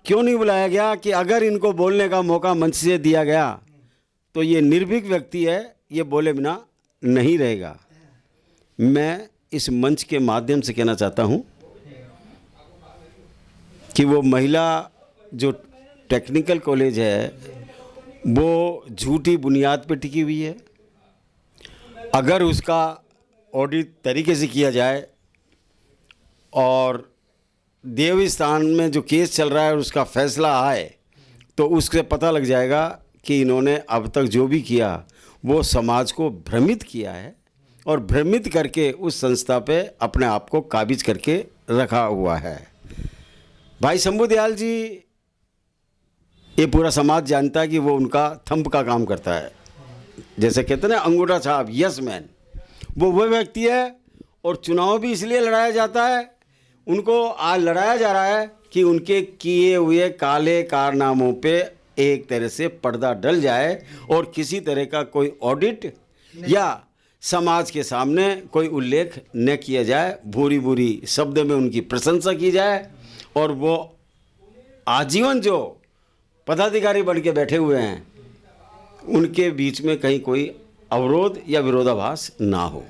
क्यों नहीं बुलाया गया कि अगर इनको बोलने का मौका मंच से दिया गया तो ये निर्भीक व्यक्ति है, ये बोले बिना नहीं रहेगा। मैं इस मंच के माध्यम से कहना चाहता हूँ कि वो महिला जो टेक्निकल कॉलेज है वो झूठी बुनियाद पर टिकी हुई है। अगर उसका ऑडिट तरीके से किया जाए और देवस्थान में जो केस चल रहा है उसका फैसला आए तो उससे पता लग जाएगा कि इन्होंने अब तक जो भी किया वो समाज को भ्रमित किया है और भ्रमित करके उस संस्था पे अपने आप को काबिज करके रखा हुआ है। भाई शंभू दयाल जी, ये पूरा समाज जानता है कि वो उनका थंब का काम करता है, जैसे कहते हैं ना अंगूठा छाप, यस मैन। वो व्यक्ति है और चुनाव भी इसलिए लड़ाया जाता है, उनको आज लड़ाया जा रहा है कि उनके किए हुए काले कारनामों पे एक तरह से पर्दा डल जाए और किसी तरह का कोई ऑडिट या समाज के सामने कोई उल्लेख न किया जाए, भूरी भूरी शब्द में उनकी प्रशंसा की जाए और वो आजीवन जो पदाधिकारी बन के बैठे हुए हैं उनके बीच में कहीं कोई अवरोध या विरोधाभास ना हो।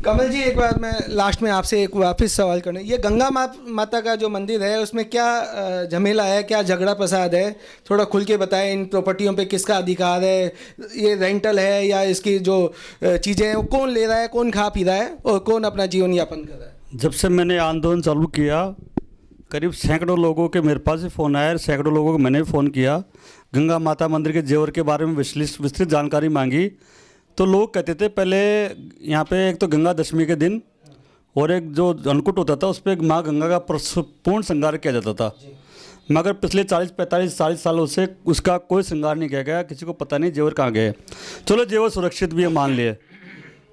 कमल जी, एक बार मैं लास्ट में आपसे एक वापस सवाल करना, ये गंगा माता का जो मंदिर है उसमें क्या झमेला है, क्या झगड़ा प्रसाद है, थोड़ा खुल के बताएं। इन प्रॉपर्टियों पे किसका अधिकार है, ये रेंटल है या इसकी जो चीज़ें हैं वो कौन ले रहा है, कौन खा पी रहा है और कौन अपना जीवन यापन कर रहा है? जब से मैंने आंदोलन चालू किया करीब सैकड़ों लोगों के मेरे पास भी फ़ोन आया, सैकड़ों लोगों को मैंने भी फ़ोन किया, गंगा माता मंदिर के जेवर के बारे में विस्तृत जानकारी मांगी। तो लोग कहते थे पहले यहाँ पे एक तो गंगा दशमी के दिन और एक जो अन्नकूट होता था उस पर माँ गंगा का पूर्ण श्रृंगार किया जाता था, मगर पिछले 40 सालों से उसका कोई श्रृंगार नहीं किया गया। किसी को पता नहीं जेवर कहाँ गए। चलो जेवर सुरक्षित भी है मान लिए,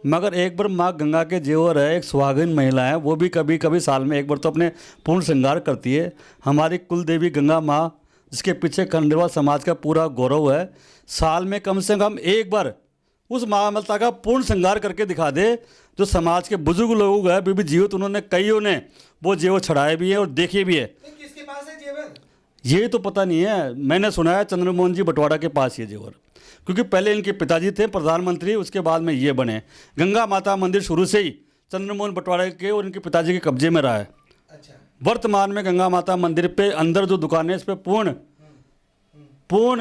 मगर एक बार माँ गंगा के जेवर है, एक सुहागिन महिला है, वो भी कभी कभी साल में एक बार तो अपने पूर्ण श्रृंगार करती है। हमारी कुल देवी गंगा माँ, जिसके पीछे खंडेलवाल समाज का पूरा गौरव है, साल में कम से कम एक बार उस माता का पूर्ण श्रृंगार करके दिखा दे। जो समाज के बुजुर्ग लोग हैं अभी भी जीवित, उन्होंने कईयों ने वो जेवर छड़ाए भी है और देखे भी है। किसके पास है जेवर? ये तो पता नहीं है, मैंने सुना है चंद्रमोहन जी बटवाड़ा के पास ये जेवर, क्योंकि पहले इनके पिताजी थे प्रधानमंत्री, उसके बाद में ये बने। गंगा माता मंदिर शुरू से ही चंद्रमोहन बटवाड़ा के और इनके पिताजी के कब्जे में रहा है। अच्छा। वर्तमान में गंगा माता मंदिर पे अंदर जो दुकान है इस पर पूर्ण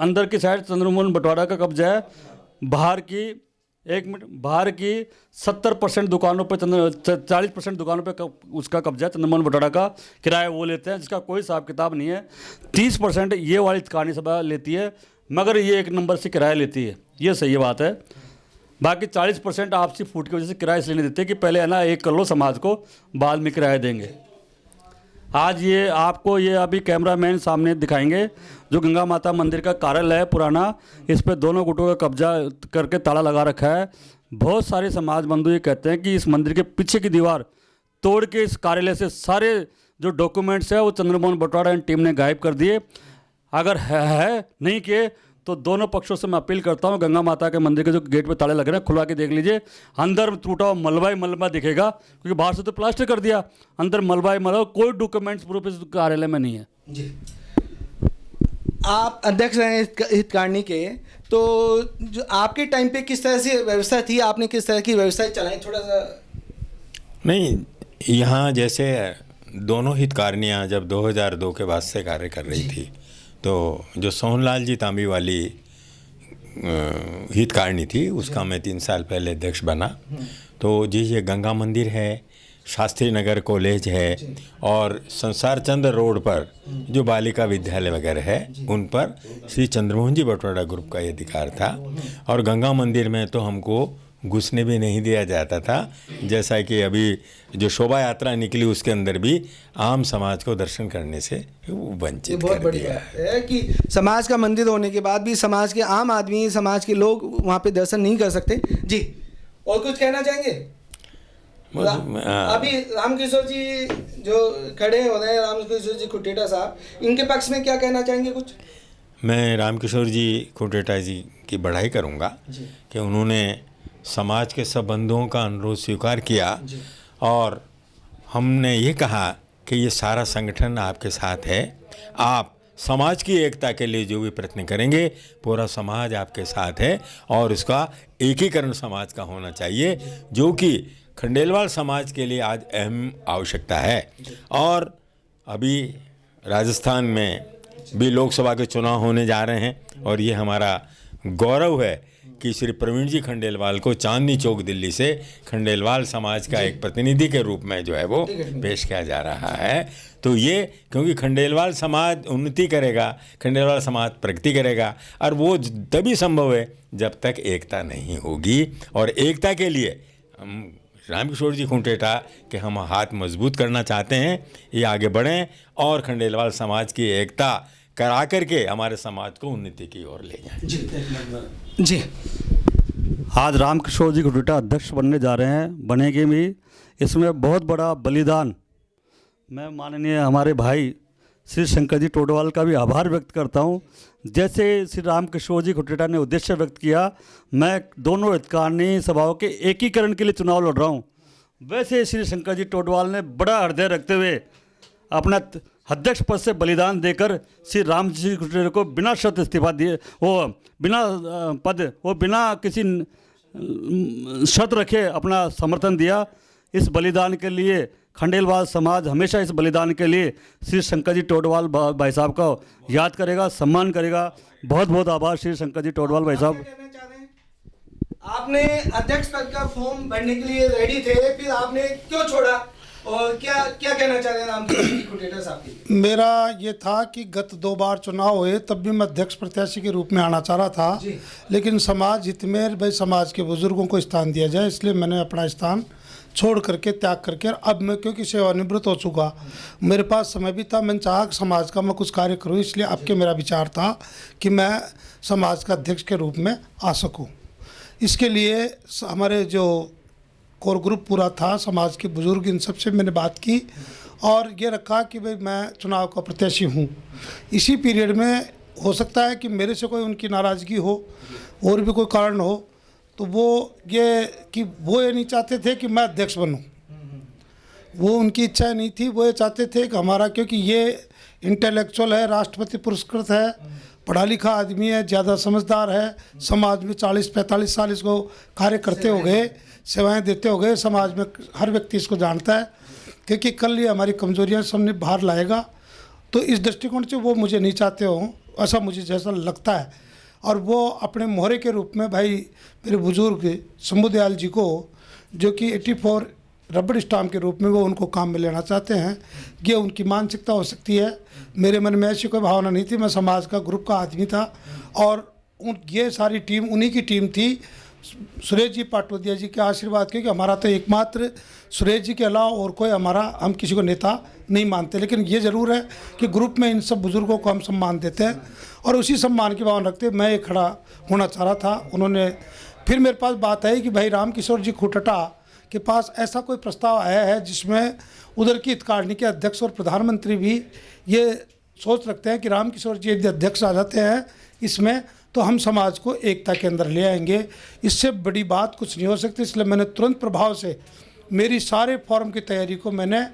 अंदर की साइड चंद्रमोहन बटवाड़ा का कब्जा है। बाहर की 70% दुकानों पे 40% दुकानों पे उसका कब्जा है चंद्रमोहन बटवाड़ा का। किराया वो लेते हैं जिसका कोई हिसाब किताब नहीं है। 30% ये वाली हितकार्नी सभा लेती है, मगर ये 1 नंबर से किराया लेती है, ये सही बात है। बाकी 40% आपसी फूट की वजह से किराया इसलिए नहीं देते कि पहले है ना एक कर लो समाज को, बाद में किराया देंगे। आज ये आपको ये अभी कैमरामैन सामने दिखाएंगे जो गंगा माता मंदिर का कार्यालय है पुराना, इस पे दोनों गुटों का कब्जा करके ताला लगा रखा है। बहुत सारे समाज बंधु ये कहते हैं कि इस मंदिर के पीछे की दीवार तोड़ के इस कार्यालय से सारे जो डॉक्यूमेंट्स है वो चंद्रमोहन बटवाड़ा एंड टीम ने गायब कर दिए। अगर है नहीं किए तो दोनों पक्षों से मैं अपील करता हूँ, गंगा माता के मंदिर के जो गेट पे ताले लग रहे हैं खुलवा के देख लीजिए। अंदर टूटा हुआ मलबा ही मलबा दिखेगा, क्योंकि बाहर से तो प्लास्टर कर दिया, अंदर मलबा ही मलबा, कोई डॉक्यूमेंट्स प्रूफ इस कार्यालय में नहीं है। जी, आप अध्यक्ष रहे हितकार्नी के, तो जो आपके टाइम पे किस तरह से व्यवस्था थी, आपने किस तरह की व्यवस्था चलाई, थोड़ा सा? नहीं, यहाँ जैसे दोनों हितकार्नियाँ जब 2002 के बाद से कार्य कर रही थी, तो जो सोहनलाल जी तांबी वाली हितकार्नी थी उसका मैं 3 साल पहले अध्यक्ष बना। तो जी ये गंगा मंदिर है, शास्त्री नगर कॉलेज है, और संसार चंद्र रोड पर जो बालिका विद्यालय वगैरह है उन पर श्री चंद्रमोहन जी बटवाड़ा ग्रुप का ये अधिकार था। और गंगा मंदिर में तो हमको घुसने भी नहीं दिया जाता था, जैसा कि अभी जो शोभा यात्रा निकली उसके अंदर भी आम समाज को दर्शन करने से वो वंचित बहुत कर बड़ी दिया बात है कि समाज का मंदिर होने के बाद भी समाज के आम आदमी, समाज के लोग वहाँ पे दर्शन नहीं कर सकते। जी, और कुछ कहना चाहेंगे? अभी रामकिशोर जी जो खड़े हो रहे हैं, रामकिशोर जी खुटेटा साहब, इनके पक्ष में क्या कहना चाहेंगे कुछ? मैं रामकिशोर जी खुटेटा जी की बढ़ाई करूँगा कि उन्होंने समाज के सब बंधुओं का अनुरोध स्वीकार किया, और हमने ये कहा कि ये सारा संगठन आपके साथ है, आप समाज की एकता के लिए जो भी प्रयत्न करेंगे पूरा समाज आपके साथ है, और उसका एकीकरण समाज का होना चाहिए, जो कि खंडेलवाल समाज के लिए आज अहम आवश्यकता है। और अभी राजस्थान में भी लोकसभा के चुनाव होने जा रहे हैं, और ये हमारा गौरव है कि श्री प्रवीण जी खंडेलवाल को चांदनी चौक दिल्ली से खंडेलवाल समाज का एक प्रतिनिधि के रूप में जो है वो पेश किया जा रहा है। तो ये क्योंकि खंडेलवाल समाज उन्नति करेगा, खंडेलवाल समाज प्रगति करेगा, और वो तभी संभव है जब तक एकता नहीं होगी। और एकता के लिए हम रामकिशोर जी खुटेटा के हम हाथ मजबूत करना चाहते हैं, ये आगे बढ़ें और खंडेलवाल समाज की एकता करा करके हमारे समाज को उन्नति की ओर ले जाएं। जी, आज रामकिशोर जी खुटेटा अध्यक्ष बनने जा रहे हैं, बनेंगे भी। इसमें बहुत बड़ा बलिदान, मैं माननीय हमारे भाई श्री शंकर जी टोडवाल का भी आभार व्यक्त करता हूं। जैसे श्री रामकिशोर जी खुटेटा ने उद्देश्य व्यक्त किया, मैं दोनों हितकार्नी सभाओं के एकीकरण के लिए चुनाव लड़ रहा हूं, वैसे श्री शंकर जी टोडवाल ने बड़ा हृदय रखते हुए अपना अध्यक्ष पद से बलिदान देकर श्री राम जी खुटेटा को बिना शर्त इस्तीफा दिए, वो बिना किसी शर्त रखे अपना समर्थन दिया। इस बलिदान के लिए खंडेलवाल समाज हमेशा इस बलिदान के लिए श्री शंकर जी टोडवाल भाई साहब का याद करेगा, सम्मान करेगा। बहुत बहुत आभार श्री शंकर जी टोडवाल भाई साहब। आपने अध्यक्ष पद का फॉर्म भरने के लिए रेडी थे, फिर आपने क्यों छोड़ा? और क्या क्या कहना चाह रहे हैं रामकिशोर जी खुटेटा साहब के लिए? मेरा ये था कि गत 2 बार चुनाव हुए तब भी मैं अध्यक्ष प्रत्याशी के रूप में आना चाह रहा था, लेकिन समाज हित में भाई समाज के बुजुर्गों को स्थान दिया जाए, इसलिए मैंने अपना स्थान छोड़ करके त्याग करके अब मैं क्योंकि सेवानिवृत्त हो चुका, मेरे पास समय भी था, मैंने चाहा कि समाज का मैं कुछ कार्य करूं, इसलिए अब के मेरा विचार था कि मैं समाज का अध्यक्ष के रूप में आ सकूं। इसके लिए हमारे जो कोर ग्रुप पूरा था, समाज के बुजुर्ग, इन सबसे मैंने बात की और ये रखा कि भाई मैं चुनाव का प्रत्याशी हूँ। इसी पीरियड में हो सकता है कि मेरे से कोई उनकी नाराज़गी हो और भी कोई कारण हो, तो वो ये नहीं चाहते थे कि मैं अध्यक्ष बनूं, वो उनकी इच्छा नहीं थी। वो ये चाहते थे कि हमारा, क्योंकि ये इंटेलेक्चुअल है, राष्ट्रपति पुरस्कृत है, पढ़ा लिखा आदमी है, ज़्यादा समझदार है, समाज में 40-45 साल इसको कार्य करते हो गए, सेवाएं देते हो गए, समाज में हर व्यक्ति इसको जानता है, क्योंकि कल ये हमारी कमजोरियां सामने बाहर लाएगा। तो इस दृष्टिकोण से वो मुझे नहीं चाहते हो, ऐसा मुझे जैसा लगता है। और वो अपने मोहरे के रूप में भाई मेरे बुजुर्ग शंभू दयाल जी को, जो कि 84 रबड़ स्टाम्प के रूप में वो उनको काम में लेना चाहते हैं, ये उनकी मानसिकता हो सकती है। मेरे मन में ऐसी कोई भावना नहीं थी, मैं समाज का ग्रुप का आदमी था और ये सारी टीम उन्हीं की टीम थी, सुरेश जी पाटोदिया जी के आशीर्वाद, क्योंकि हमारा तो एकमात्र सुरेश जी के अलावा और कोई हमारा, हम किसी को नेता नहीं मानते, लेकिन ये ज़रूर है कि ग्रुप में इन सब बुज़ुर्गों को हम सम्मान देते हैं और उसी सम्मान की भावना रखते मैं एक खड़ा होना चाह रहा था। उन्होंने फिर मेरे पास बात आई कि भाई रामकिशोर जी खुटेटा के पास ऐसा कोई प्रस्ताव आया है जिसमें उधर की हितकारिणी के अध्यक्ष और प्रधानमंत्री भी ये सोच रखते हैं कि रामकिशोर जी यदि अध्यक्ष आ जाते हैं इसमें, तो हम समाज को एकता के अंदर ले आएंगे, इससे बड़ी बात कुछ नहीं हो सकती। इसलिए मैंने तुरंत प्रभाव से मेरी सारे फॉर्म की तैयारी को मैंने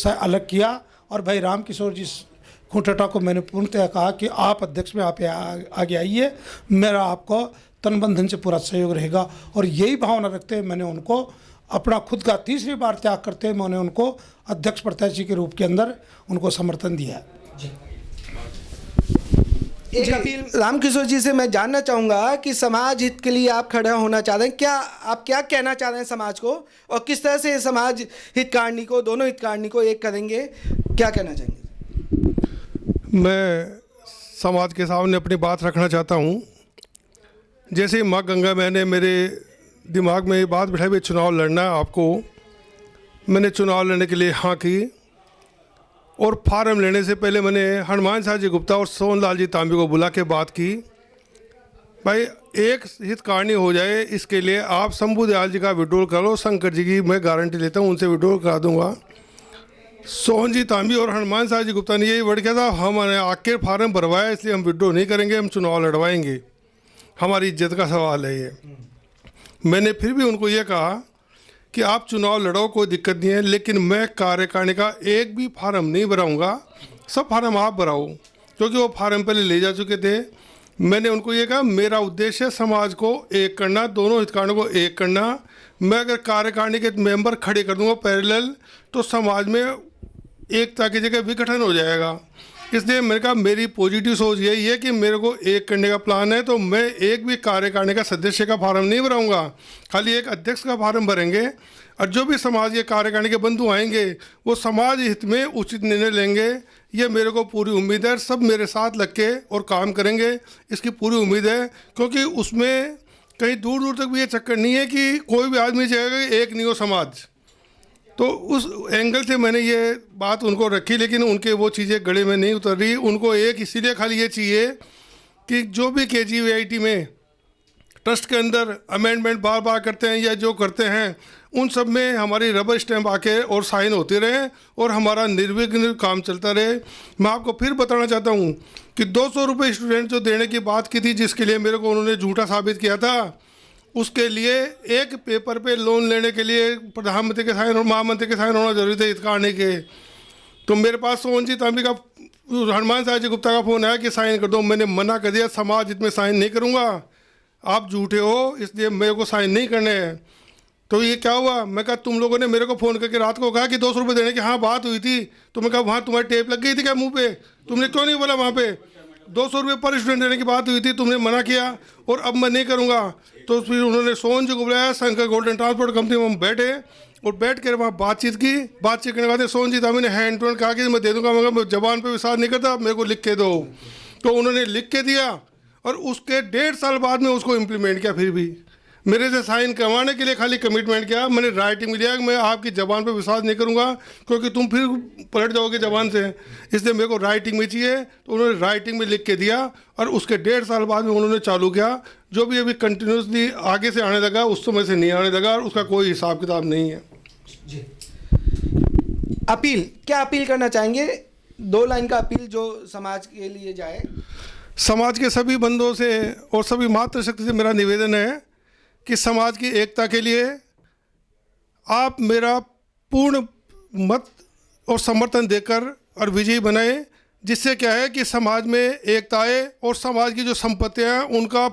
अलग किया और भाई रामकिशोर जी खुटेटा को मैंने पूर्णतः कहा कि आप अध्यक्ष में आप आगे आइए, मेरा आपको तन मन धन से पूरा सहयोग रहेगा। और यही भावना रखते हुए मैंने उनको अपना खुद का तीसरी बार त्याग करते हुए मैंने उनको अध्यक्ष प्रत्याशी के रूप के अंदर उनको समर्थन दिया। एक अपील रामकिशोर जी से मैं जानना चाहूँगा कि समाज हित के लिए आप खड़ा होना चाह रहे हैं, क्या आप क्या कहना चाह रहे हैं समाज को और किस तरह से समाज हितकारिणी को, दोनों हितकारिणी को एक करेंगे, क्या कहना चाहेंगे? मैं समाज के सामने अपनी बात रखना चाहता हूँ। जैसे माँ गंगा मैंने मेरे दिमाग में ये बात बिठाई हुई चुनाव लड़ना है आपको, मैंने चुनाव लड़ने के लिए हाँ की और फार्म लेने से पहले मैंने हनुमान शाह जी गुप्ता और सोनलाल जी तांबे को बुला के बात की, भाई एक हितकारिणी हो जाए, इसके लिए आप शंभू दयाल जी का विड्रॉल करो, शंकर जी की मैं गारंटी लेता हूँ उनसे विड्रॉल करा दूंगा। सोहन जी तांबी और हनुमान शाह जी गुप्ता ने यही वर्ड किया था, हमने आके फार्म भरवाया इसलिए हम विड्रॉ नहीं करेंगे, हम चुनाव लड़वाएंगे, हमारी इज्जत का सवाल है ये। मैंने फिर भी उनको ये कहा कि आप चुनाव लड़ो, कोई दिक्कत नहीं है, लेकिन मैं कार्यकारिणी का एक भी फार्म नहीं भराऊंगा, सब फार्म आप भराओ, क्योंकि वो फार्म पहले ले जा चुके थे। मैंने उनको ये कहा मेरा उद्देश्य है समाज को एक करना, दोनों हितकारिणियों को एक करना। मैं अगर कार्यकारिणी के मेंबर खड़े कर दूंगा पैरेलल, तो समाज में एकता की जगह विघटन हो जाएगा। इसलिए मैंने कहा मेरी पॉजिटिव सोच यही है कि मेरे को एक करने का प्लान है, तो मैं एक भी कार्यकारिणी का सदस्य का फार्म नहीं भराऊंगा, खाली एक अध्यक्ष का फार्म भरेंगे और जो भी समाज के कार्यकारिणी के बंधु आएंगे वो समाज हित में उचित निर्णय लेंगे। ये मेरे को पूरी उम्मीद है, सब मेरे साथ लग के और काम करेंगे, इसकी पूरी उम्मीद है। क्योंकि उसमें कहीं दूर दूर तक भी ये चक्कर नहीं है कि कोई भी आदमी चाहेगा कि एक नहीं हो समाज, तो उस एंगल से मैंने ये बात उनको रखी, लेकिन उनके वो चीज़ें गले में नहीं उतर रही। उनको एक इसीलिए खाली ये चाहिए कि जो भी KGVIT में ट्रस्ट के अंदर अमेंडमेंट बार बार करते हैं या जो करते हैं, उन सब में हमारी रबर स्टैम्प आके और साइन होते रहे और हमारा निर्विघ्न काम चलता रहे। मैं आपको फिर बताना चाहता हूँ कि 200 रुपये स्टूडेंट जो देने की बात की थी, जिसके लिए मेरे को उन्होंने झूठा साबित किया था, उसके लिए एक पेपर पे लोन लेने के लिए प्रधानमंत्री के साइन और महामंत्री के साइन होना जरूरी थे हितकारिणी के। तो मेरे पास सोहन जी तांबी का, हनुमान शाह जी गुप्ता का फ़ोन आया कि साइन कर दो, मैंने मना कर दिया, समाज हित में साइन नहीं करूँगा, आप झूठे हो इसलिए मेरे को साइन नहीं करने हैं। तो ये क्या हुआ, मैं कहा तुम लोगों ने मेरे को फ़ोन करके रात को कहा कि 200 रुपये देने की हाँ बात हुई थी, तो मैं कहा वहाँ तुम्हारी टेप लग गई थी क्या मुँह पे, तुमने क्यों नहीं बोला, वहाँ पे 200 रुपये पर स्टूडेंट देने की बात हुई थी, तुमने मना किया और अब मैं नहीं करूँगा। तो फिर उन्होंने सोहन जी को बुलाया, शंकर गोल्डन ट्रांसपोर्ट कंपनी में हम बैठे, और बैठ कर वहाँ बातचीत करने के बाद सोहन जी था, मैंने हैंड टू हैंड कहा कि मैं दे दूंगा, मगर मैं जबान पे विश्वास नहीं करता, मेरे को लिख के दो। तो उन्होंने लिख के दिया और उसके 1.5 साल बाद में उसको इम्प्लीमेंट किया। फिर भी मेरे से साइन करवाने के लिए खाली कमिटमेंट किया। मैंने राइटिंग में लिया कि मैं आपकी ज़बान पे विश्वास नहीं करूंगा क्योंकि तुम फिर पलट जाओगे ज़बान से, इसलिए मेरे को राइटिंग में चाहिए। तो उन्होंने राइटिंग में लिख के दिया और उसके 1.5 साल बाद में उन्होंने चालू किया। जो भी अभी कंटिन्यूसली आगे से आने लगा उस समय से नहीं आने लगा और उसका कोई हिसाब किताब नहीं है। जी, अपील क्या अपील करना चाहेंगे? 2 लाइन का अपील जो समाज के लिए जाए। समाज के सभी बंधुओं से और सभी मातृशक्ति से मेरा निवेदन है कि समाज की एकता के लिए आप मेरा पूर्ण मत और समर्थन देकर और विजयी बनाएं, जिससे क्या है कि समाज में एकता आए और समाज की जो संपत्तियां हैं उनका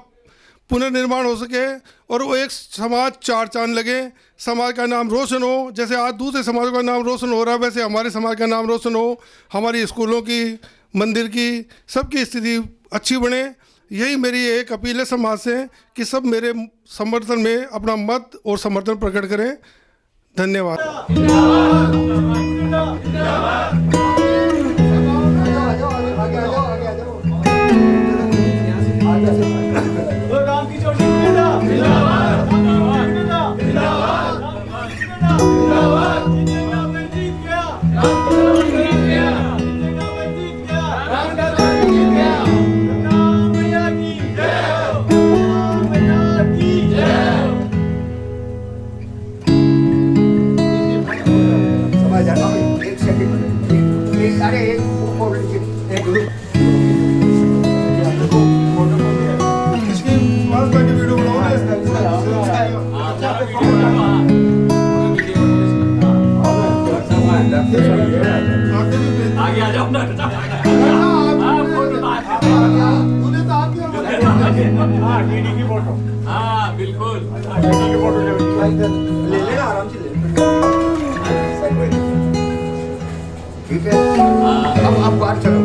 पुनर्निर्माण हो सके और वो एक समाज 4 चांद लगे, समाज का नाम रोशन हो। जैसे आज दूसरे समाजों का नाम रोशन हो रहा है वैसे हमारे समाज का नाम रोशन हो, हमारी स्कूलों की, मंदिर की, सबकी स्थिति अच्छी बने। यही मेरी एक अपील है समाज से कि सब मेरे समर्थन में अपना मत और समर्थन प्रकट करें। धन्यवाद। ठीक है, अब बात चलो।